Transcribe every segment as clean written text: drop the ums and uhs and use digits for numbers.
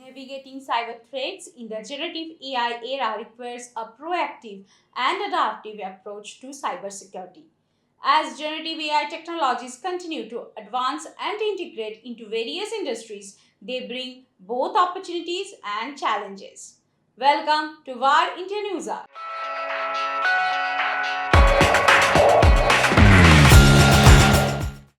Navigating cyber threats in the generative AI era requires a proactive and adaptive approach to cybersecurity. As generative AI technologies continue to advance and integrate into various industries, they bring both opportunities and challenges. Welcome to VAR India News Hour.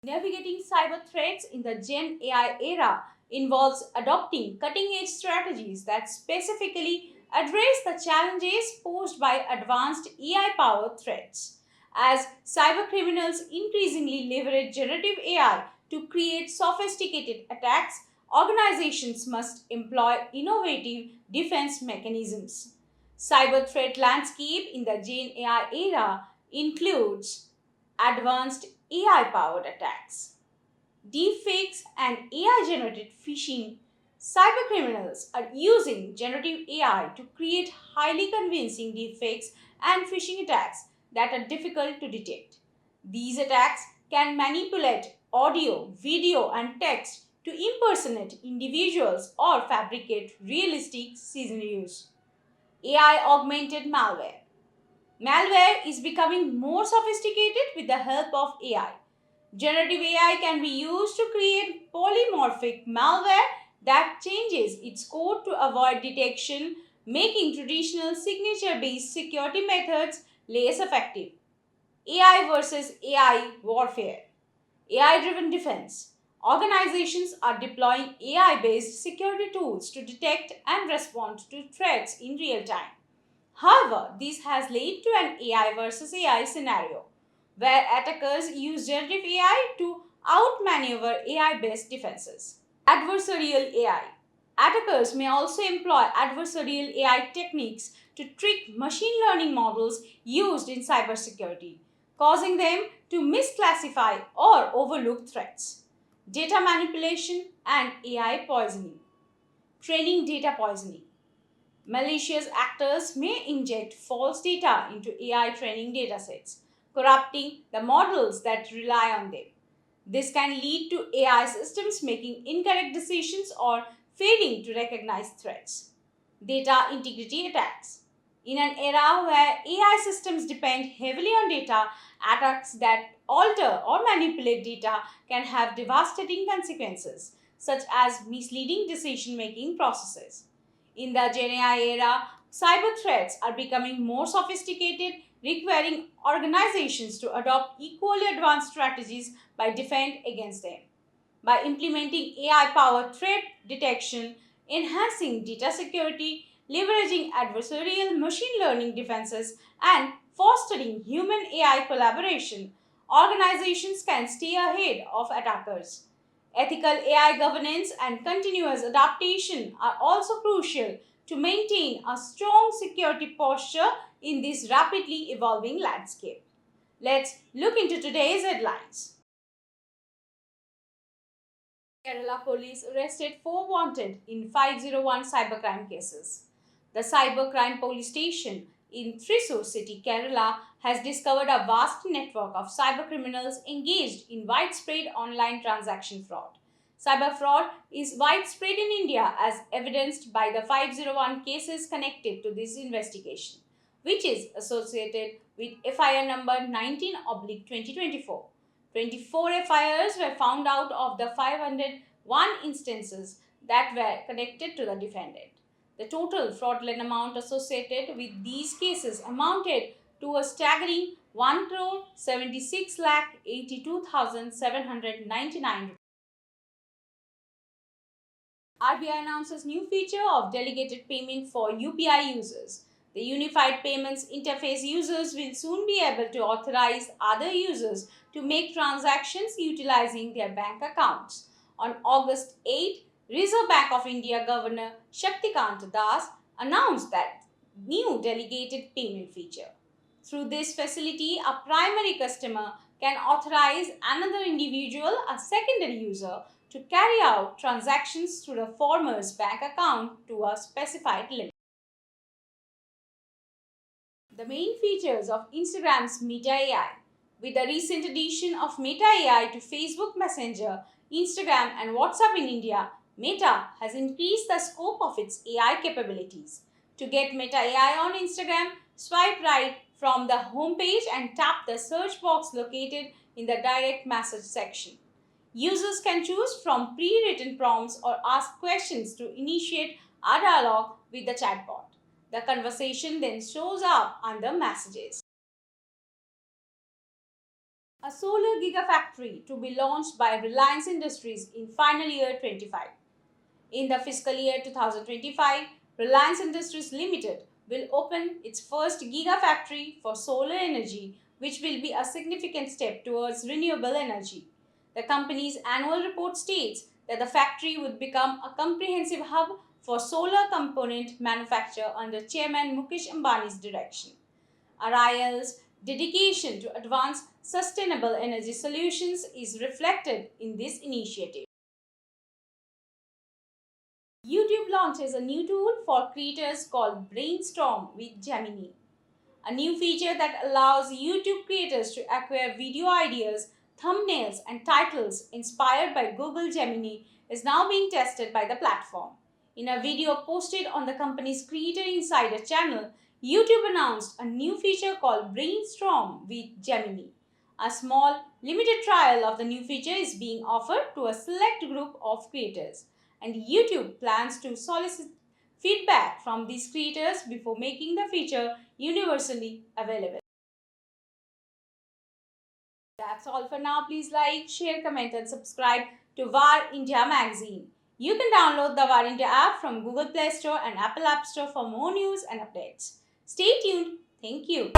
Navigating cyber threats in the Gen AI era involves adopting cutting edge strategies that specifically address the challenges posed by advanced AI powered threats. As cybercriminals increasingly leverage generative AI to create sophisticated attacks, organizations must employ innovative defense mechanisms. Cyber threat landscape in the Gen AI era includes advanced AI powered attacks, deepfakes, and AI generated phishing. Cybercriminals are using generative AI to create highly convincing deepfakes and phishing attacks that are difficult to detect. These attacks can manipulate audio, video, and text to impersonate individuals or fabricate realistic scenarios. AI augmented malware. Malware is becoming more sophisticated with the help of AI. Generative AI can be used to create polymorphic malware that changes its code to avoid detection, making traditional signature based security methods less effective. AI versus AI warfare. AI driven defense. Organizations are deploying AI based security tools to detect and respond to threats in real time. However, this has led to an AI versus AI scenario where attackers use generative AI to outmaneuver AI based defenses. Adversarial AI. Attackers may also employ adversarial AI techniques to trick machine learning models used in cybersecurity, causing them to misclassify or overlook threats. Data manipulation and AI poisoning. Training data poisoning. Malicious actors may inject false data into AI training datasets, corrupting the models that rely on them. This can lead to AI systems making incorrect decisions or failing to recognize threats. Data integrity attacks. In an era where AI systems depend heavily on data, attacks that alter or manipulate data can have devastating consequences, such as misleading decision making processes. In the Gen AI era, cyber threats are becoming more sophisticated, requiring organizations to adopt equally advanced strategies by defend against them. By implementing AI powered threat detection, enhancing data security, leveraging adversarial machine learning defenses, and fostering human AI collaboration, organizations can stay ahead of attackers. Ethical AI governance and continuous adaptation are also crucial to maintain a strong security posture in this rapidly evolving landscape. Let's look into today's headlines. Kerala police arrested 4 wanted in 501 cybercrime cases. The cybercrime police station in Thrissur city, Kerala, has discovered a vast network of cybercriminals engaged in widespread online transaction fraud. Cyber fraud is widespread in India as evidenced by the 501 cases connected to this investigation, which is associated with FIR number 19/2024. 24 FIRs were found out of the 501 instances that were connected to the defendant. The total fraudulent amount associated with these cases amounted to a staggering 1,76,82,799. RBI announces new feature of delegated payment for UPI users. The Unified Payments Interface users will soon be able to authorize other users to make transactions utilizing their bank accounts. On August 8, Reserve Bank of India Governor Shaktikant Das announced that new delegated payment feature. Through this facility, a primary customer can authorize another individual, a secondary user, to carry out transactions through the former's bank account to a specified limit. The main features of Instagram's Meta AI. With the recent addition of Meta AI to Facebook Messenger, Instagram, and WhatsApp in India, Meta has increased the scope of its AI capabilities. To get Meta AI on Instagram, swipe right from the homepage and tap the search box located in the direct message section. Users can choose from pre-written prompts or ask questions to initiate a dialogue with the chatbot. The conversation then shows up under messages. A solar gigafactory to be launched by Reliance Industries in final year 25. In the fiscal year 2025, Reliance Industries Limited will open its first gigafactory for solar energy, which will be a significant step towards renewable energy. The company's annual report states that the factory would become a comprehensive hub for solar component manufacture under Chairman Mukesh Ambani's direction. RIL's dedication to advance sustainable energy solutions is reflected in this initiative. YouTube launches a new tool for creators called Brainstorm with Gemini. A new feature that allows YouTube creators to acquire video ideas, thumbnails, and titles inspired by Google Gemini is now being tested by the platform. In a video posted on the company's Creator Insider channel, YouTube announced a new feature called Brainstorm with Gemini. A small, limited trial of the new feature is being offered to a select group of creators, and YouTube plans to solicit feedback from these creators before making the feature universally available. That's all for now. Please like, share, comment, and subscribe to VAR India magazine. You can download the VAR India app from Google Play Store and Apple App Store for more news and updates. Stay tuned. Thank you.